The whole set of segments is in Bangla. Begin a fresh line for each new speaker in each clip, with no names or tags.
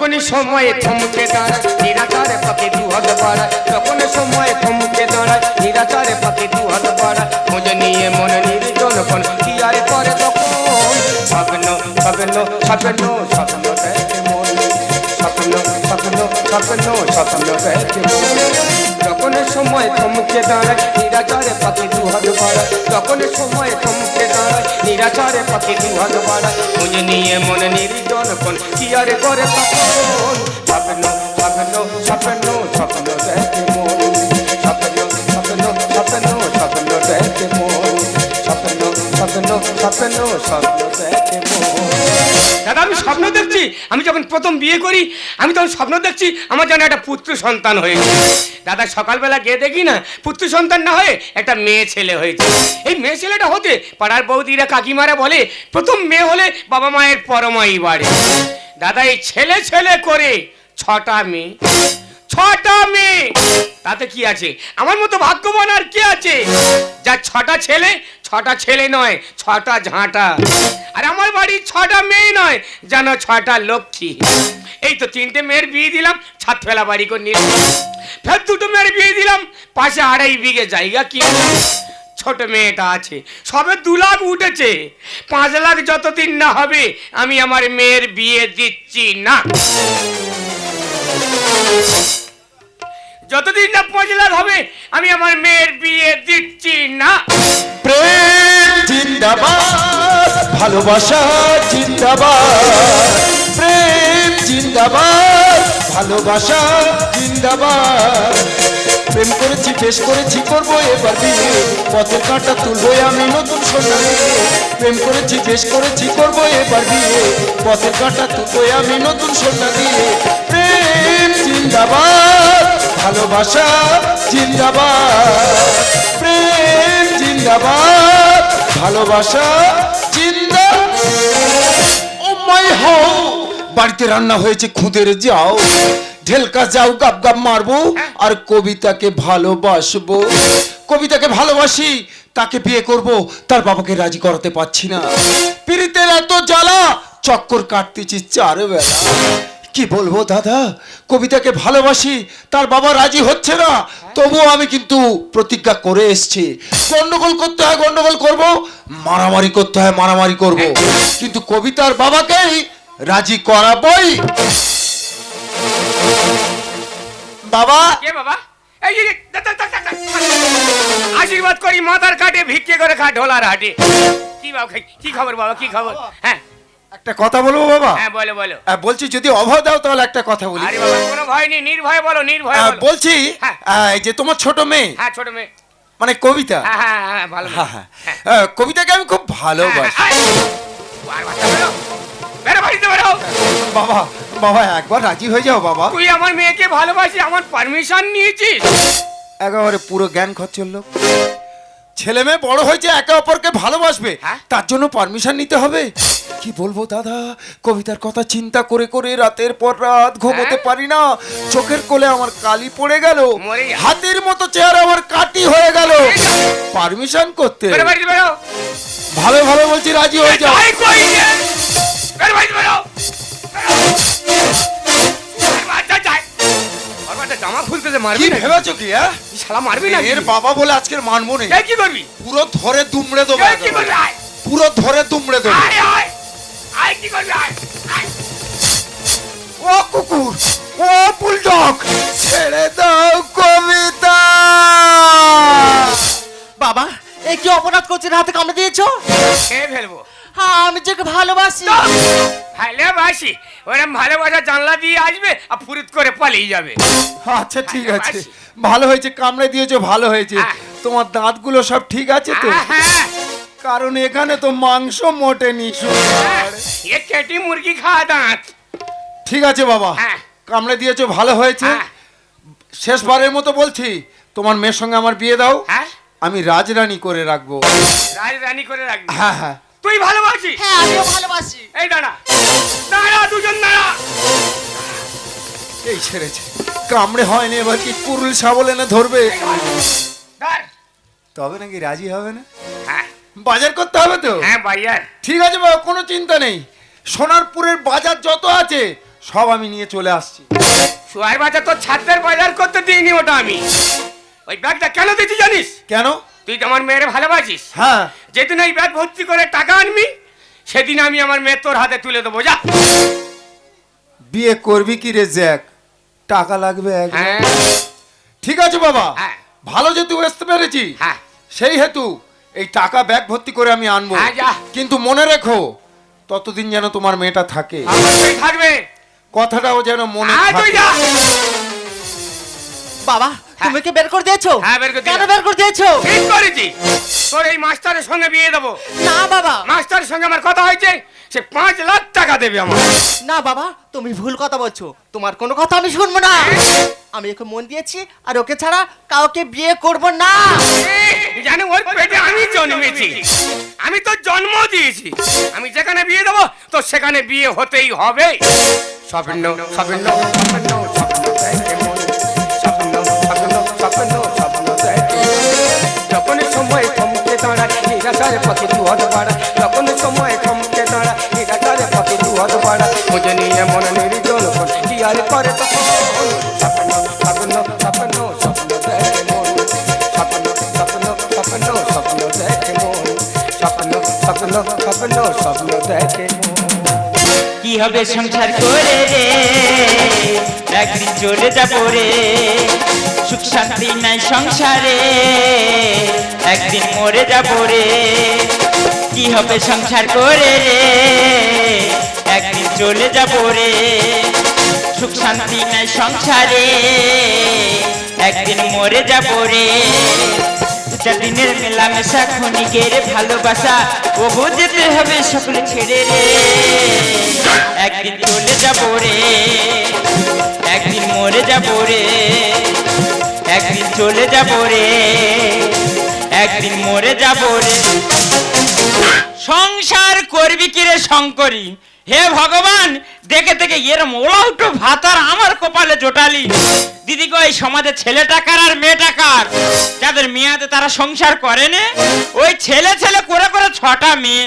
কোন সময়ে থমকে দাঁড়ায় নিরাচারে পথে দুহাত বাড়ায়, যখন সময়ে থমকে দাঁড়ায় নিরাচারে পথে দুহাত বাড়ায়, মুঝে নিয়ে মনে নির্জন কোন কি আর করে তখন স্বপ্ন স্বপ্ন স্বপ্ন স্বপ্ন দেখে মন, স্বপ্ন স্বপ্ন স্বপ্ন স্বপ্ন দেখে মন। যখন সময় থমকে দাঁড়ায় নিরাচারে পথে দুহাত বাড়ায়, যখন সময় থমকে দাঁড়ায় নিরাচারে পথে দুহাত বাড়ায়, মুঝে নিয়ে মনে নির্জন কোন কি আর করে তখন স্বপ্ন স্বপ্ন স্বপ্ন স্বপ্ন দেখে মন, স্বপ্ন স্বপ্ন স্বপ্ন স্বপ্ন দেখে মন, স্বপ্ন স্বপ্ন স্বপ্ন স্বপ্ন দেখে মন। দাদা আমি স্বপ্ন দেখছি, আমি যখন প্রথম বিয়ে করি আমি তখন স্বপ্ন দেখছি আমার যেন একটা পুত্র সন্তান হয়েছে। দাদা সকালবেলা গিয়ে দেখি না পুত্র সন্তান না হয়ে একটা মেয়ে ছেলে হয়েছে। এই মেয়ে ছেলেটা হতে পাড়ার বৌদিরা কাকিমারা বলে প্রথম মেয়ে হলে বাবা মায়ের পরমাই বাড়ে। দাদা এই ছেলে ছেলে করে ছটা মেয়ে, তাতে কি আছে? আমার মতো ভাগ্যবান আর কে আছে যার ছটা ছেলে নয় ছটা ঝাঁটা, আর আমার বাড়ির ছটা মেয়ে নয় জানো ছটা লক্ষ্মী। এই তো তিনটে মেয়ের বিয়ে দিলাম, ছাদ ফেলা বাড়ি করে নিলাম, ফের দুটো মেয়ের বিয়ে দিলাম, পাশে 2.5 বিঘে জায়গা কিনলাম। ছোট মেয়েটা আছে সবে 2 লাখ উঠেছে, 5 লাখ যতদিন না হবে আমি আমার মেয়ের বিয়ে দিচ্ছি না। যতদিন না 5 লাখ হবে আমি আমার মেয়ের বিয়ে দিচ্ছি না।
প্রেম জিন্দাবাদ, ভালোবাসা জিন্দাবাদ, প্রেম জিন্দাবাদ, ভালোবাসা জিন্দাবাদ। প্রেম করেছি বেশ করেছি করবো এবার বিয়ে, পথের কাঁটা তুলবো আমি নতুন সোনা দিয়ে। প্রেম করেছি বেশ করেছি করবো এবার বিয়ে, পথের কাঁটা তুলবো আমি নতুন সোনা দিয়ে। প্রেম জিন্দাবাদ, ভালোবাসা জিন্দাবাদ, প্রেম জিন্দাবাদ, ভালোবাসা জিন্দাবাদ। ও মাই হো, বাড়িতে রান্না হয়েছে খুদের যাও, ঢেলকা যাও গাব গাব মারবো আর কবিতাকে ভালোবাসবো। কবিতাকে ভালোবাসি, তাকে বিয়ে করব, তার বাবাকে রাজি করাতে পারছি না। পীড়িতের এত জ্বালা, চক্কর কাটতেছি 4 বেলা। কি বলবো দাদা, কবিতাকে ভালোবাসি, তার বাবা রাজি হচ্ছে না, তবুও আমি কিন্তু প্রতিজ্ঞা করে এসছি গন্ডগোল করতে হয় গন্ডগোল করব, মারামারি করতে হয় মারামারি করব, কিন্তু কবিতার বাবাকেই রাজি করাবই। বাবা
কে বাবা? এই যে আশীর্বাদ করি মাথার কাটে ভিক্ষে করে খা ঢোলার হাটে। কি বাবা, কি খবর বাবা, কি খবর? হ্যাঁ
একটা কথা বলবো বাবা?
হ্যাঁ বলো বলো।
বলছি যদি অভয় দাও তাহলে একটা কথা বলি।
আরে বাবা কোনো ভয় নেই, নির্ভয় বলো নির্ভয় বলো।
বলছি
হ্যাঁ।
এই যে তোমার ছোট মেয়ে,
হ্যাঁ ছোট মেয়ে,
মানে কবিতা,
হ্যাঁ হ্যাঁ হ্যাঁ ভালো মেয়ে।
হ্যাঁ হ্যাঁ, কবিতাকে আমি খুব ভালোবাসি।
আর বাচ্চা বেরো, বেরো বাড়িতে বেরো।
বাবা বাবা একবার রাজি হয়ে যাও বাবা।
তুই আমার মেয়েকে ভালোবাসি, আমার পারমিশন নিয়েছিস?
একেবারে পুরো জ্ঞান খচ্চর লোক। ছেলে মেয়ে বড় হয়েছে, একে অপরকে ভালোবাসবে,
হ্যাঁ?
তার জন্য পারমিশন নিতে হবে। কি বলবো দাদা, কবিতার কথা চিন্তা করে করে রাতের পর রাত ঘুমোতে পারি না। চোখের কোলে আমার কালি পড়ে গেল,
মরে যা।
হাতির মতো চেহারা আমার কাটি হয়ে গেল। পারমিশন করতে
বেরো বাড়িতে বেরো।
ভালো ভালো বলছি রাজি হয়ে যাও।
যাই কই রে, বেরো বাড়িতে বেরো। বাচ্চা যাই, ওর বাচ্চা জামা খুলতেছে,
কি
মারবি না?
ভেবেছো কি? হ্যাঁ,
এই শালা মারবি না?
এর বাবা বলে আজকের মানবো না।
এই কি করবি?
পুরো ধরে দুমড়ে দেবো,
এই কি করবি? আয়
পুরো ধরে দুমড়ে দেবো।
আয় আয় আয়, কি করবি? আয় আয়।
ও কুকুর, ও বুলডগ, ছেড়ে দাও কবিতা।
বাবা এই কি অপরাধ করছেন, হাতে কামড়ে দিয়েছো?
খেয়ে ফেলবো।
হ্যাঁ আমি যাকে ভালোবাসি।
ভালোবাসি ওরম ভালোবাসা জানলা দিয়ে আসবে আর ফুরুত করে পালিয়ে যাবে।
আচ্ছা ঠিক আছে, ভালো হয়েছে কামড়ে দিয়েছো, ভালো হয়েছে।
হ্যাঁ।
তোমার দাঁতগুলো সব ঠিক আছে তো?
হ্যাঁ
কারণ এখানে তো মাংস মোটেনি।
হ্যাঁ, এ কেটি মুরগি খাওয়া দাঁত।
ঠিক আছে বাবা,
হ্যাঁ।
কামড়ে দিয়েছো, ভালো হয়েছে।
হ্যাঁ।
শেষবারের মতো বলছি, তোমার মেয়ের সঙ্গে আমার বিয়ে দাও,
হ্যাঁ
আমি রাজরানী করে রাখবো।
রাজরানী করে রাখবি?
হ্যাঁ হ্যাঁ।
তুই ভালোবাসিস?
হ্যাঁ আমিও ভালোবাসি।
এই দাঁড়া দাঁড়া, দুজন দাঁড়া।
এই ছেড়েছে, কামড়ে হয়নি, এবার কি কুরুল শাবল এনে ধরবে?
ধর।
তবে নাকি রাজি হবে না?
হ্যাঁ
বাজার করতে হবে তো?
হ্যাঁ বাইয়ার।
ঠিক আছে বাবা, কোনো চিন্তা নেই। সোনারপুরের বাজার যত আছে সব আমি নিয়ে চলে আসছি।
সোয়াই বাচ্চা তোর ছাদের বাজার করতে দিইনি ওটা আমি। ওই ব্যাগটা কেন দিচ্ছি জানিস?
কেন?
তুই তো আমার মেয়ের ভালোবাসিস।
হ্যাঁ।
যেদিন এই ব্যাগ ভর্তি করে টাকা আনবি সেদিন আমি আমার মেয়ে তোর হাতে তুলে দেবো। যা।
বিয়ে করবি কি রে জ্যাক? টাকা লাগবে এক।
হ্যাঁ
ঠিক আছে বাবা,
হ্যাঁ
ভালো যেহেতু আসতে পেরেছি,
হ্যাঁ
সেই হেতু এই টাকা ব্যাগ ভর্তি করে আমি আনবো।
হ্যাঁ, যা।
কিন্তু মনে রেখো, ততদিন যেন তোমার মেয়েটা থাকে,
অবশ্যই থাকবে।
কথাটাও যেন মনে
হ্যাঁ তুই
থাকে।
যা।
বাবা তুমি কি বের করে দিয়েছো?
হ্যাঁ, বের করে দিলাম।
কেন বের করে দিয়েছো?
ঠিক করেছি। তোর এই মাস্টারের সঙ্গে বিয়ে দেবো।
না বাবা,
মাস্টারের সঙ্গে আমার কথা হয়েছে, সে 5 লাখ টাকা দেবে আমার।
না বাবা, তুমি ভুল কথা বলছো। তোমার কোনো কথা আমি শুনবো না। আমি ওকে মন দিয়েছি, আর ওকে ছাড়া কাউকে বিয়ে করব না।
জানো ওর পেটে আমি জন্মেছি, আমি তো জন্ম দিয়েছি। আমি যেখানে বিয়ে দেবো তো সেখানে বিয়ে হতেই হবে। স্বপ্ন স্বপ্ন স্বপ্ন স্বপ্ন দেখে মন, স্বপ্ন স্বপ্ন স্বপ্ন স্বপ্ন দেখে যখন সময় থমকে দাঁড়ায় নিরাশার পথে দুহাত বাড়ায়, যখন সময় থমকে দাঁড়ায় নিরাশার পথে দুহাত বাড়ায়, মুঝে নিয়ে মন নির্জন কোন কি আর করে তখন স্বপ্ন স্বপ্ন স্বপ্ন স্বপ্ন দেখে মন, স্বপ্ন স্বপ্ন স্বপ্ন স্বপ্ন দেখে মন, স্বপ্ন স্বপ্ন স্বপ্ন স্বপ্ন দেখে মন।
কি হবে সংসার করে রে, একদিন চলে যাবো রে, সুখ শান্তি নাই সংসারে, একদিন মরে যাবো রে। কি হবে সংসার করে রে, একদিন চলে যাবো রে, সুখ শান্তি নাই সংসারে, একদিন মরে যাবো রে। দিনের মেলামেশা ক্ষণিকের ভালোবাসা, ও বুঝতে হবে সকলে ছেড়ে রে, একদিন চলে যাবো রে, একদিন মরে যাবো রে, একদিন চলে যাবো রে, একদিন মরে যাবো রে। সংসার করবি কি রে শঙ্করী, হে ভগবান, দেখে দেখে এর মোলাউটো ভাতার আমার কপালে জোটালি। দিদি গো, এই সমাজে ছেলেটা কার আর মেয়েটা কার? যাদের মেয়াদে তারা সংসার করে না, ওই ছেলে ছেলে করে করে 6টা মেয়ে।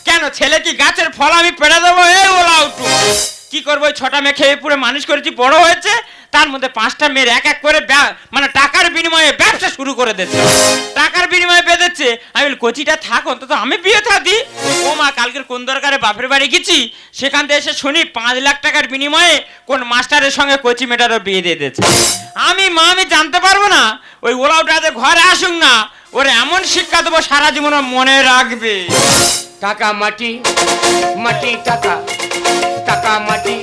কেন ছেলে কি গাছের ফল আমি পেড়ে দেবো? এই ওলাউটু কি করবো? ওই 6টা মেয়ে খেয়ে পুরো মানুষ করেছি, বড় হয়েছে, তার মধ্যে 5টা মেয়ের এক এক করে মানে টাকার বিনিময়ে ব্যবসা শুরু করে দিচ্ছে, টাকার বিনিময়ে বেঁধেছে। আমি বলি কচিটা থাক, অন্তত আমি বিয়ে থাকি। ও মা, কালকের কোন দরকারে বাপের বাড়ি গেছি, সেখান থেকে এসে শুনি 5 লাখ টাকার বিনিময়ে কোন মাস্টারের সঙ্গে কচি মেয়েটারও বিয়ে দিয়ে দিয়েছে। আমি জানতে পারবো না? ওই ওলাউটাতে ঘরে আসুক না, ওরে এমন শিক্ষা দেবো সারা জীবন মনে রাখবে।
টাকা মাটি মাটি টাকা, টাকা মাটি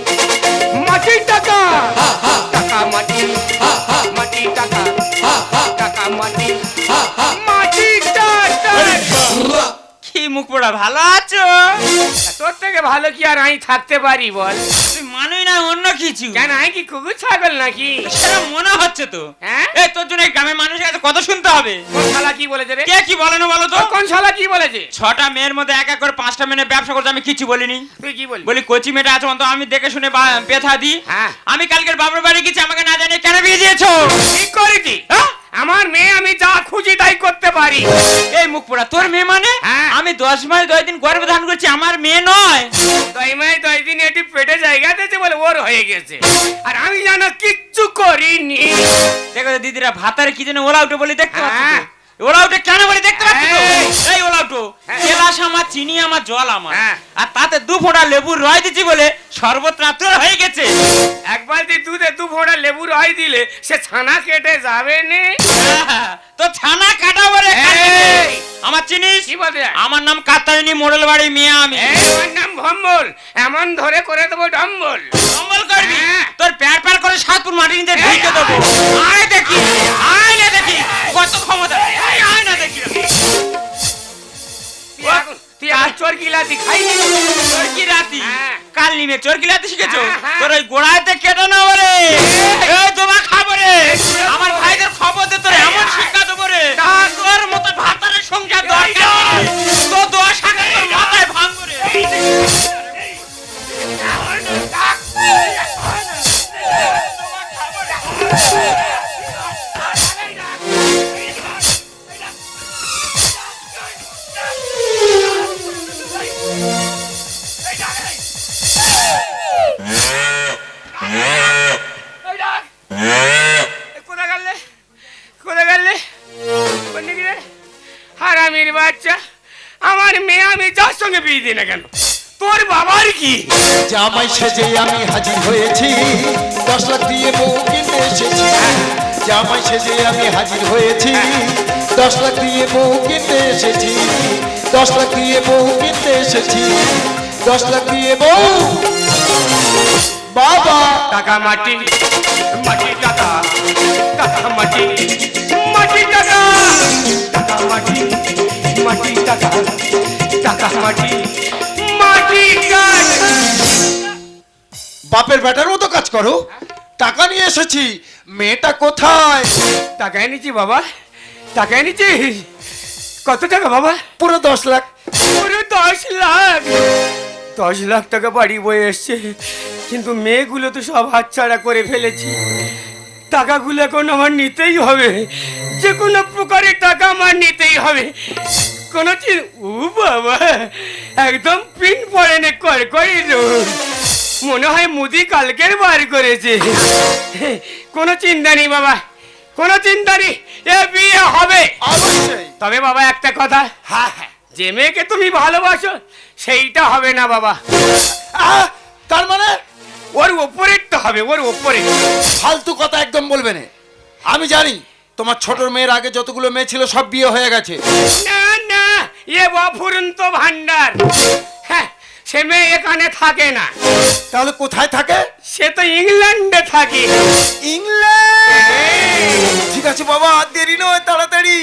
মাটি টাকা, টাকা মাটি মাটি টাকা, টাকা মাটি মাটি টাকা।
কি মুখ পোড়া, ভালো আছো?
তোর থেকে ভালো কি আর আমি থাকতে পারি বল?
তুই মানুই না অন্য কিছু।
কেন আমি কি কুকুর ছাগল নাকি?
সেটা মনে হচ্ছে তো।
হ্যাঁ?
এই তোর জন্য এই গ্রামের মানুষের কাছে কত শুনতে হবে।
কোন শালা কি বলেছে রে?
কে কি বলে না বলো তো?
কোন শালা কি বলেছে?
6টা মেয়ের মধ্যে এক এক করে 5টা মেয়ে ব্যবসা করতে আমি কিছু বলিনি।
তুই কি বললি?
বলি কচি মেয়েটা আছে, অন্তত আমি দেখে শুনে পেথা দিই।
হ্যাঁ।
আমি কালকের বাবার বাড়ি গেছি, আমাকে না জানিয়ে কেন বিয়ে দিয়েছো?
ঠিক করেছি।
হ্যাঁ?
আমার মেয়ে আমি যা খুঁজি তাই করতে পারি।
এই মুখ পোড়া, তোর মেয়ে মানে?
হ্যাঁ।
আমি 10 মাস 10 দিন গর্ভে ধারণ করছি, আমার মেয়ে নয়।
তাই মাই 10 দিন এটি পেটে জায়গা দিয়েছে বলে ওর হয়ে গেছে, আর আমি জানো কিচ্ছু করিনি।
দেখো তো দিদিরা, ভাতারে কি যেন ওলাউটো বলি দেখতে পাচ্ছ
হ্যাঁ।
তো? ওলাউটো কেন বলি দেখতে পাচ্ছ তো?
এই।
এই ওলাউটো,
হ্যাঁ।
এলাচ আমার, চিনি আমার, জল আমার,
হ্যাঁ।
আর তাতে 2 ফোঁটা লেবুর রস দিচ্ছি বলে শরবত রাত্র হয়ে গেছে।
এক বালতি দুধে 2 ফোঁটা লেবু রস দিলে সে ছানা কেটে যাবে নে।
তো ছানা কাটা বলে
এই।
আমার চিনিস?
কি বলতে চাস?
আমার নাম কাতারিনী, মোড়ল বাড়ি মেয়ে আমি।
এই, আমার নাম ভম্বল, এমন ধরে করে দেবো ডম্বল।
সম্বল করবি?
হ্যাঁ।
তোর প্যার প্যার করে 7 ফুট মাটি নিতে ঢুকে দেবো। আয় দেখি, আয় না দেখি কত ক্ষমতা, আয় না দেখি।
তুই আর চোরকিলাতি খাইনি?
চরকি রাতি
হ্যাঁ।
কাল নিমে চরকি রাতি শিখেছো?
হ্যাঁ, হ্যাঁ।
তোর ওই গোড়াতে কেটে না রে, এই তোমার খাবো রে, আমার ভাইদের খবর দে, তোর এমন শিক্ষা দেবো রে, তোর মতো ভাতারের সংসার দরকার নেই। তো 10 টাকা তোর মাথায় ভাঙবো রে।
দে না কেন, তোর বাবার কি?
জামাই সেজে আমি হাজির হয়েছি, 10 লাখ দিয়ে বউ কিনতে এসেছি। জামাই সেজে আমি হাজির হয়েছি, 10 লাখ দিয়ে বউ কিনতে এসেছি। 10 লাখ দিয়ে বউ কিনতে এসেছি, 10 লাখ দিয়ে বউ। বাবা
টাকা মাটি, মাটি টাকা, টাকা মাটি, মাটি টাকা, টাকা মাটি, মাটি টাকা, টাকা মাটি, মাটি কাঠ।
বাপের বেটার মতো কাজ করো। টাকা নিয়ে এসেছি, মেয়েটা কোথায়?
টাকা এনেছি বাবা, টাকা এনেছি। কত টাকা বাবা?
পুরো 10 লাখ।
পুরো 10 লাখ। 10 লাখ টাকা বাড়ি বয়ে এসছে, কিন্তু মেয়েগুলো তো সব হাতছাড়া করে ফেলেছি। টাকাগুলো এখন আমার নিতেই হবে, যে কোনো প্রকারে টাকা আমার নিতেই হবে। কোনো ও বাবা, একদম পিন পড়ে নে করি মনে হয় মুদি কালকের বার করেছে। কোনো চিন্তা নেই বাবা, কোনো চিন্তা নেই, এ বিয়ে হবে
অবশ্যই।
তবে বাবা একটা কথা,
হ্যাঁ হ্যাঁ।
যে মেয়েকে তুমি ভালোবাসো সেইটা হবে না বাবা,
তার মানে
ওর ওপরেরটা হবে, ওর ওপরে।
ফালতু কথা একদম বলবে না। আমি জানি তোমার ছোট মেয়ের আগে যতগুলো মেয়ে ছিল সব বিয়ে হয়ে গেছে।
না না, এ অফুরন্ত ভান্ডার। হ্যাঁ, সে মেয়ে এখানে থাকে না,
তাহলে কোথায় থাকে?
সে তো ইংল্যান্ডে থাকে।
ইংল্যান্ড। ঠিক আছে বাবা, আর দেরি নয়, তাড়াতাড়ি।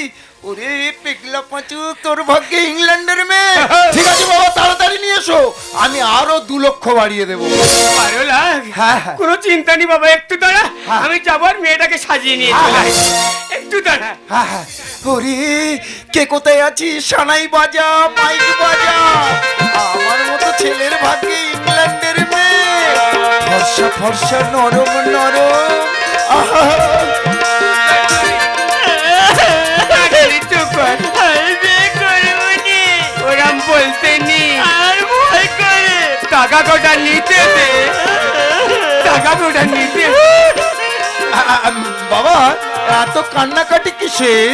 ওরে পেগলা পাঁচু, তোর ভাগ্যে ইংল্যান্ডের মেয়ে। ঠিক আছে বাবা, তাড়াতাড়ি নিয়ে এসো, আমি আরো 2 লক্ষ বাড়িয়ে দেবো।
12 লাখ?
হ্যাঁ, হ্যাঁ।
কোনো চিন্তা নেই বাবা, একটু দাঁড়া,
হ্যাঁ।
আমি যাবো আর মেয়েটাকে সাজিয়ে নিয়ে চলে আসি। একটু দাঁড়া।
হ্যাঁ হ্যাঁ। ওরে কে কোথায় আছিস? সানাই বাজা, মাইক বাজা। আমার মতো ছেলের ভাগ্যে ইংল্যান্ডের মেয়ে, ফর্সা ফর্সা, নরম নরম। আহা,
চুপ কর, আমি বিয়ে করবো নি। ওরম বলতে নি, আর ভয় করে। টাকা কোটা নিতে দে, টাকা কোটা নিতে।
বাবা এত কান্নাকাটি কিসের?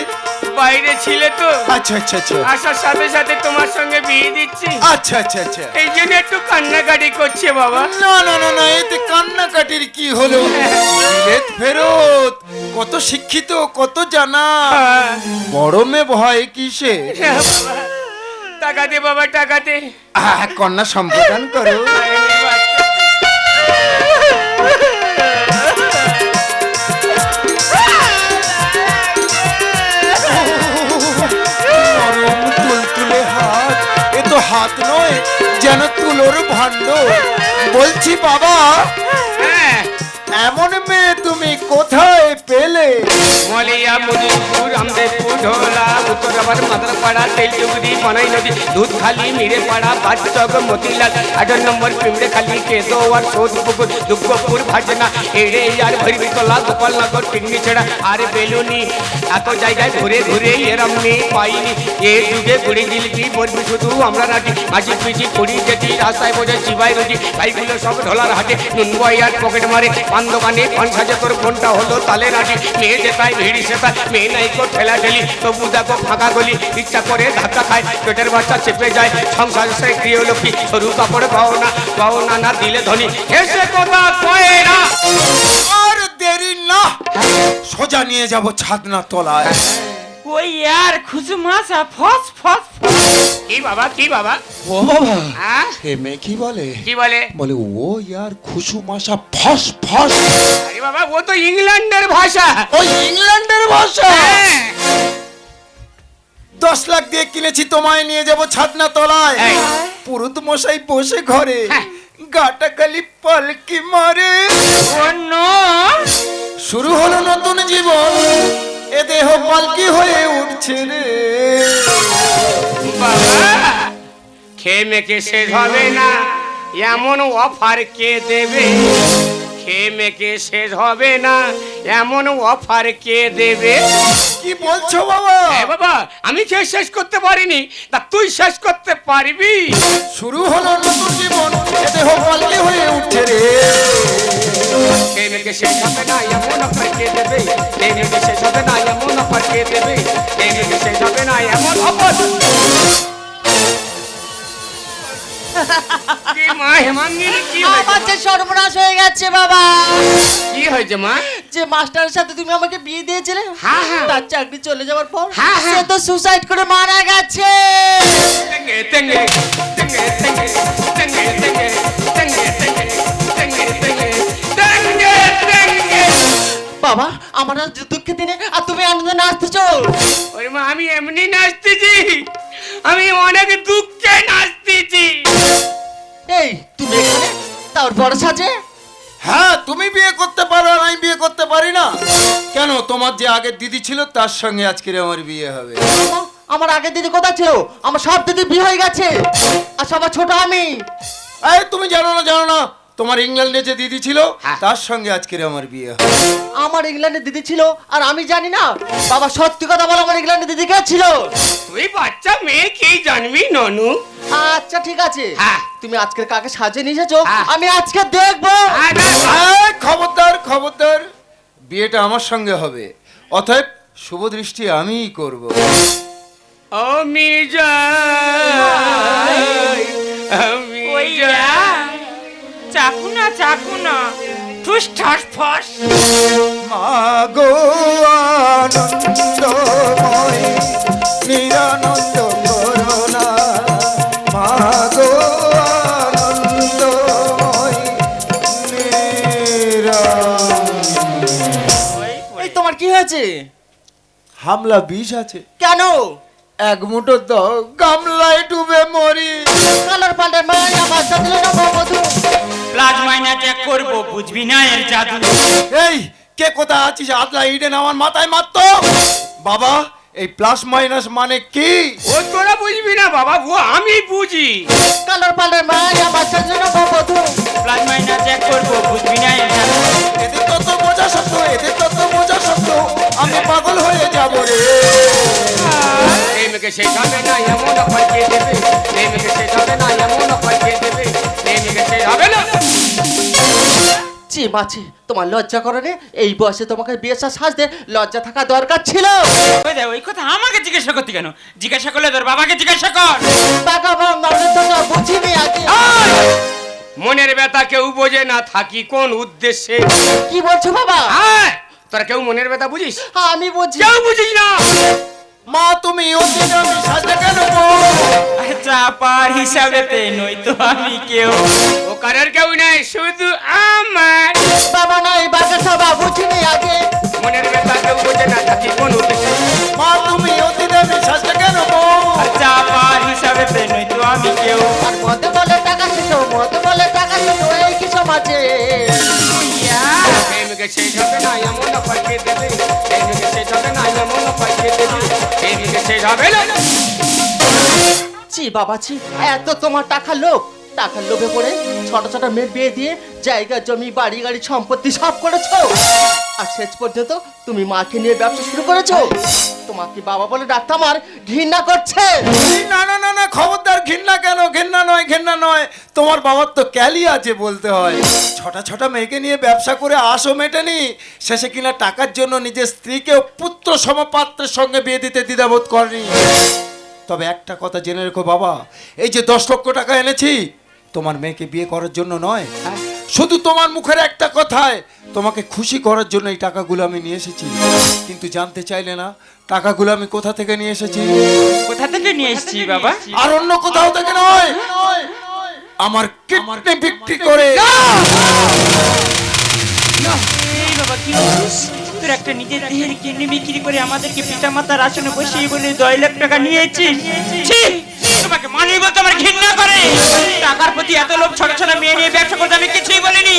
বাইরে ছিলে তো,
আচ্ছা আচ্ছা আচ্ছা
আসার সাথে সাথে তোমার সঙ্গে বিয়ে দিচ্ছি,
আচ্ছা আচ্ছা আচ্ছা।
এই জন্য একটু কান্নাকাটি করছে বাবা।
না না না না, এতে কান্নাকাটির কি হলো? বিলেত ফেরত, কত শিক্ষিত, কত জানা।
হ্যাঁ।
বড় মেয়ে ভয় কিসে?
টাকা দে বাবা, টাকা দে।
কন্যা সম্প্রদান করো। নরম তুলতুলে হাত, এ তো হাত নয়, যেন তুলোর ভাণ্ড। বলছি বাবা,
হ্যাঁ,
এমন মেয়ে তুমি কোথায় পেলে?
মলিয়া মজিদপুর, রামদেবপুর, ঢোলা, উত্তর আবার মাদারপাড়া, তেলচুগুড়ি, বনাই নদী, দুধখালি, মিরেপাড়া, বাদচক, মতিলাল, 18 নম্বর পিমড়েখালি, কেদোয়ার, সোদপুকুর, দুর্গপুর, ভাজনা, এড়ে আর ভৈরবীতলা, গোপালনগর, টিকনিছেড়া আর বেলুনি। এত জায়গায় ঘুরে ঘুরে এরম মেয়ে পাইনি। এ যুগে ঘুরে দিলকি বলবি শুধু আমরা নাকি মাঝি পিছি কুড়ি যেটি রাস্তায় বোঝে চিবাই রুজি, ভাইগুলো সব ঢোলার হাটে নুন বয়ার পকেট মারে, পান দোকানে পান সাজে, তোর ফোনটা হলো তালে রাজি। মেয়ে যেতায় ভিড়ি সেতায়, মেয়ে নাই কো ঠেলা ঠেলি, তবু দেখো ফাঁকা গলি, ইচ্ছা করে ধাক্কা খায়, পেটের বাচ্চা চেপে যায়, সংসার সে গৃহলক্ষ্মী, সরু কাপড় গহনা, গহনা না দিলে ধনী, এসে কথা কয় না।
আর দেরি না, সোজা নিয়ে যাব ছাদনা তলায়।
ওই আর খুশু মাছা ফস ফস ফস।
কি বাবা, কি বাবা?
ও বাবা,
হ্যাঁ,
এ মেয়ে কি বলে?
কি বলে?
বলে ও ইয়ার খুশু মাসা ফস ফস।
আরে বাবা, ও তো ইংল্যান্ডের ভাষা।
ওই ইংল্যান্ডের ভাষা।
হ্যাঁ।
10 লাখ দিয়ে কিনেছি, তোমায় নিয়ে যাব ছাদনা তলায়।
এই।
পুরুত মশাই বসে ঘরে,
হ্যাঁ।
গাটা খালি পালকি মারে।
ও নো,
শুরু হলো নতুন জীবন, এ দেহ পালকি হয়ে উঠছে রে।
বাবা, খেয়ে মেখে শেষ হবে না, এমন অফার কে দেবে? খেয়ে মেখে শেষ হবে না, এমন অফার কে দেবে?
কি বলছো বাবা?
হ্যাঁ বাবা, আমি খেয়ে শেষ করতে পারিনি, তা তুই শেষ করতে পারবি?
শুরু হলো নতুন জীবন, এ দেহ পালকি হয়ে উঠছে রে।
খেয়ে মেখে শেষ হবে না, এমন অফার কে দেবে? খেয়ে মেখে শেষ হবে না, এমন অফার কে দেবে? খেয়ে মেখে শেষ হবে না, এমন অফার। কি মা হেমাঙ্গিনী কি
আমার যে
হয়েছে
সর্বনাশ হয়ে গেছে বাবা।
কি হয়েছে মা
যে মাস্টারের সাথে তুমি আমাকে বিয়ে দিয়েছিলে,
হ্যাঁ, হ্যাঁ।
তার চাকরি চলে যাওয়ার পর
হ্যাঁ, হ্যাঁ।
সে তো সুসাইড করে মারা গেছে।
তেঙ্গে তেঙ্গে তেঙ্গে তেঙ্গে তেঙ্গে তেঙ্গে তেঙ্গে তেঙ্গে তেঙ্গে তেঙ্গে তেঙ্গে তেঙ্গে
বাবা আমার আজ দুঃখের দিনে আর তুমি আনন্দে নাচতেছো।
ওরে মা আমি এমনি নাচতেছি, আমি অনেক দুঃখে নাচতেছি।
এই তুমি এখানে তার বড় সাজে?
হ্যাঁ, তুমি বিয়ে করতে পারো আর আমি বিয়ে করতে পারি না কেন? তোমার যে আগের দিদি ছিল তার সঙ্গে আজকের আমার বিয়ে হবে।
বাবা, আমার আগে দিদি কোথায় ছিল? আমার সব দিদি বিয়ে হয়ে গেছে আর সবার ছোট আমি।
এই তুমি জানো না তোমার ইংল্যান্ডে যে দিদি ছিল
হ্যাঁ।
তার সঙ্গে আজকের আমার বিয়ে হবে।
আমার ইংল্যান্ডে দিদি ছিল আর আমি জানি না? বাবা সত্যি কথা বলো, আমার ইংল্যান্ডে দিদি কে ছিল?
তুই বাচ্চা মেয়ে কি জানবি ননু?
আচ্ছা ঠিক আছে,
হ্যাঁ।
তুমি আজকের কাকে সাজিয়ে নিয়ে এসেছো
হ্যাঁ।
আমি আজকে দেখবো।
এই, খবরদার, বিয়েটা আমার সঙ্গে হবে, অতএব শুভ দৃষ্টি আমিই করব।
আমি যাই, আমি
ওই
যাই।
চাকু না ঠুস ঠাস ফস।
মাগো আনন্দময় নিরানন্দ করোনা, মাগো আনন্দময়
এই তোমার কি হয়েছে?
হামলা বিষ আছে,
কেন?
এক মুঠো তো গামলায় ডুবে মরি।
কালার পাল্টার মায়া ভাষা দিল না বধু।
প্লাজ মাইনা চেক করব, বুঝবি না এর জাদু।
এই কে কোথায় আছিস? আদলা ইডেন আমার মাথায় মারতো। বাবা, এই প্লাস মাইনাস মানে কি?
ও তোরা বুঝবি না বাবা, ও আমি বুঝি।
কালার পাল্টার মায়া ভাষা দিল না বধু।
প্লাজ মাইনা চেক করব, বুঝবি না এর জাদু।
এদের তত বোঝা শব্দ, আমি পাগল হয়ে যাব রে।
প্রেমকে শেখাবে না এমন পাঠিয়ে দেবে, প্রেমকে শেখাবে না এমন পাঠিয়ে দেবে, প্রেমকে শেখাবে না।
জি মাছি, তোমার লজ্জা করে রে? এই বয়সে তোমাকে বিয়েটা সাজতে লজ্জা থাকা দরকার ছিল।
ওই দেখ, ওই কথা আমাকে জিজ্ঞাসা করতে কেন? জিজ্ঞাসা করলে তোর বাবাকে জিজ্ঞাসা কর।
টাকা বাংলাদেশ তো বুঝিনি আগে।
মনের ব্যথা কেউ বোঝে না, থাকি কোন উদ্দেশ্যে।
কি বলছো বাবা?
আয়, তোরা কেউ মনের ব্যথা বুঝিস?
আমি বুঝি।
কেউ বুঝিস না।
মা তুমি ওদিন আমি সাজতে কেন গো?
চাপার হিসাবেতে নই তো আমি কেউ।
ও কারোর কেউ নাই, শুধু আমার।
বাবা নাই বাগে সবা বুঝিনি আগে।
মনের ব্যথা কেউ বোঝে না, থাকি কোন উদ্দেশ্যে।
মা তুমি ওদিন আমি সাজতে কেন গো?
চাপার হিসাবেতে নই তো আমি কেউ।
আর মতে বলে টাকা শেষ, মতে বলে টাকা শেষ, এই কি সমাজে?
প্রেমকে শেখাবে না এমন পাঠিয়ে দেবে, প্রেমকে শেখাবে না এমন পাঠিয়ে দেবে, প্রেমকে শেখাবে না।
ছি বাবা ছি, এত তোমার টাকার লোভ, টাকার লোভে পড়ে ছোট ছোট মেয়ের বিয়ে দিয়ে জায়গা জমি বাড়ি গাড়ি সম্পত্তি সব করেছো। আর শেষ পর্যন্ত তুমি মাকে নিয়ে ব্যবসা শুরু করেছো। তোমাকে বাবা বলে ডাক্তার আমার ঘৃণা করছে।
না, খবরদার, ঘৃণা কেন? ঘৃণা নয়, তোমার বাবার তো ক্যালি আছে বলতে হয়। ছোটা মেয়েকে নিয়ে ব্যবসা করে আসো মেটেনি, শেষে কিনা টাকার জন্য নিজের স্ত্রীকে পুত্র সমপাত্রের সঙ্গে বিয়ে দিতে দ্বিধাবোধ করেনি। তবে একটা কথা জেনে রেখো বাবা, এই যে 10 লক্ষ টাকা এনেছি তোমার মেয়েকে বিয়ে করার জন্য নয়, শুধু তোমার মুখের একটা কথায় তোমাকে খুশি করার জন্য এই টাকাগুলো আমি নিয়ে এসেছি। কিন্তু জানতে চাইলে না টাকাগুলো আমি কোথা থেকে নিয়ে এসেছি?
কোথা থেকে নিয়ে এসেছি বাবা?
আর অন্য কোথাও থেকে নয়, আমার কিডনি বিক্রি করে।
এই বাবা, কি বলিস? তোর একটা নিজের দেহের কিডনি বিক্রি করে আমাদেরকে পিতামাতার আসনে বসিয়ে বলে 2 লাখ টাকা নিয়েছিস। ছি! তোমাকে মানি বলতে আমার ঘৃণা করে। টাকার প্রতি এত লোভ, ছোট ছোট মেয়ে নিয়ে ব্যবসা করতে আমি কিছুই বলিনি।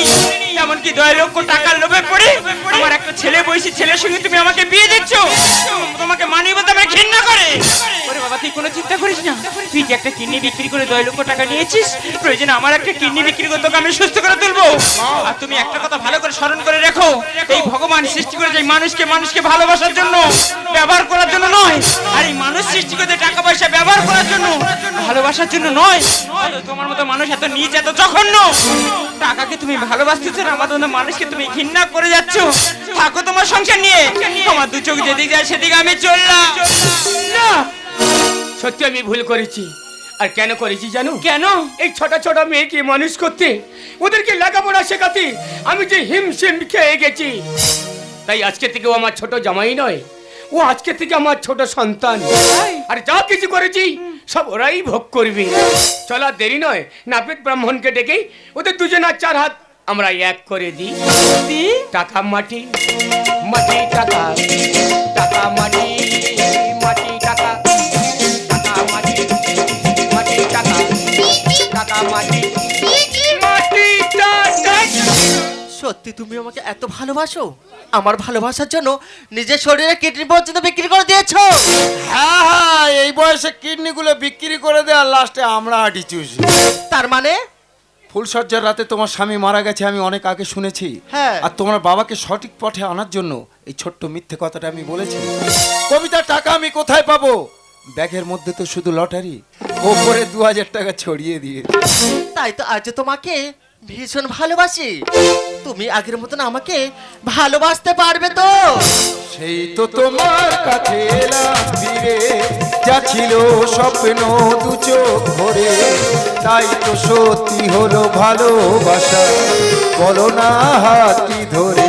এমনকি 2 লক্ষ টাকার লোভে পড়ে আমার একটা ছেলে বয়সী ছেলের সঙ্গে তুমি আমাকে বিয়ে দিচ্ছ। তোমাকে মানি বলতে আমার ঘৃণা করে। ওরে বাবা, তুই কোনো চিন্তা করিস না। তুই যে একটা কিডনি বিক্রি করে 2 লক্ষ টাকা নিয়েছিস, প্রয়োজনে আমার একটা কিডনি বিক্রি করে তোকে আমি সুস্থ করে তুলবো। আর তুমি একটা কথা ভালো করে স্মরণ করে রেখো, এই ভগবান সৃষ্টি করেছে এই মানুষকে ভালোবাসার জন্য, ব্যবহার করার জন্য নয়। আর এই মানুষ সৃষ্টি করেছে টাকা পয়সা ব্যবহার করার জন্য, ভালোবাসার জন্য নয়। তোমার মতো মানুষ এত নীচ, এত জঘন্য। টাকাকে তুমি ভালোবাসতেছো না, আমাদের মতো মানুষকে তুমি ঘৃণা করে যাচ্ছ। থাকো তোমার সংসার নিয়ে, আমার 2 চোখ যেদিকে যায় সেদিকে আমি চললাম।
না, সত্যি আমি ভুল করেছি, আর কেন করেছি জানো?
কেন?
এই ছোট ছোট মেয়েকে মানুষ করতে, ওদেরকে লেখাপড়া শেখাতে আমি যে হিমশিম খেয়ে গেছি। তাই আজকে থেকে ও আমার ছোট জামাই নয়, ও আজকে থেকে আমার ছোট সন্তান। আর যা কিছু করেছি সব ওরাই ভোগ করবে। চলা দেরি নয়, নাপিত ব্রাহ্মণকে ডেকে ওদের দুজনের 4 হাত আমরা এক করে দিই। টাকা মাটি, মাটি টাকা, টাকা মাটি, মাটি টাকা, টাকা মাটি, মাটি টাকা, টাকা মাটি, মাটি টাকা।
সত্যি তুমি আমাকে এত ভালোবাসো? আমার ভালোবাসার জন্য নিজের শরীরে কিডনি পর্যন্ত বিক্রি করে দিয়েছো?
হ্যাঁ হ্যাঁ, এই বয়সে কিডনিগুলো বিক্রি করে দেয় আর লাস্টে আমরা আটি চুষি।
তার মানে?
ফুলসজ্জার রাতে তোমার স্বামী মারা গেছে আমি অনেক আগে শুনেছি।
হ্যাঁ।
আর তোমার বাবাকে সঠিক পথে আনার জন্য এই ছোট্ট মিথ্যে কথাটা আমি বলেছি। কবিতার টাকা আমি কোথায় পাবো? ব্যাগের মধ্যে তো শুধু লটারি, ওপরে 2000 টাকা ছড়িয়ে দিয়ে।
তাই তো আজ তোমাকে ভীষণ ভালোবাসি। তুমি আগের মতন আমাকে ভালোবাসতে পারবে তো?
সেই তো তোমার কাছে এলাম ফিরে, যা ছিল স্বপ্ন দু চোখ ভরে, তাই তো সত্যি হলো ভালোবাসা, বলো না হাতটি ধরে।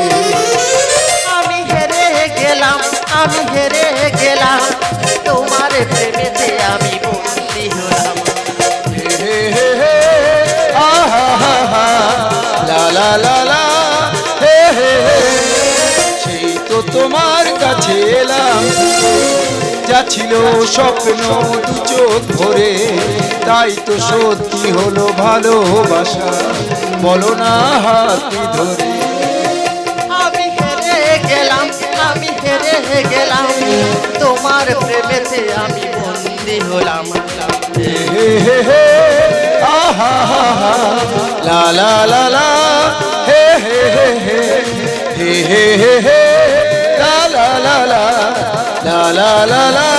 আমি হেরে গেলাম, আমি হেরে গেলাম, তোমার প্রেমেতে আমি বন্দী হলাম।
হে হে হে হে, আহা হা হা, লা লা লা লা, হে হে হে। সেই তো তোমার কাছে এলাম, যা ছিল স্বপ্ন দু চোখ ভরে, তাই তো সত্যি হলো ভালোবাসা, বলো না হাতটি ধরে।
আমি হেরে গেলাম, আমি হেরে গেলাম, তোমার প্রেমেতে আমি বন্দী হলাম।
হে হে হে হে, আহা হা হা, লা লা লা লা, হে হে হে হে, হে হে হে হে, লা লা লা লা, লা লা লা লা।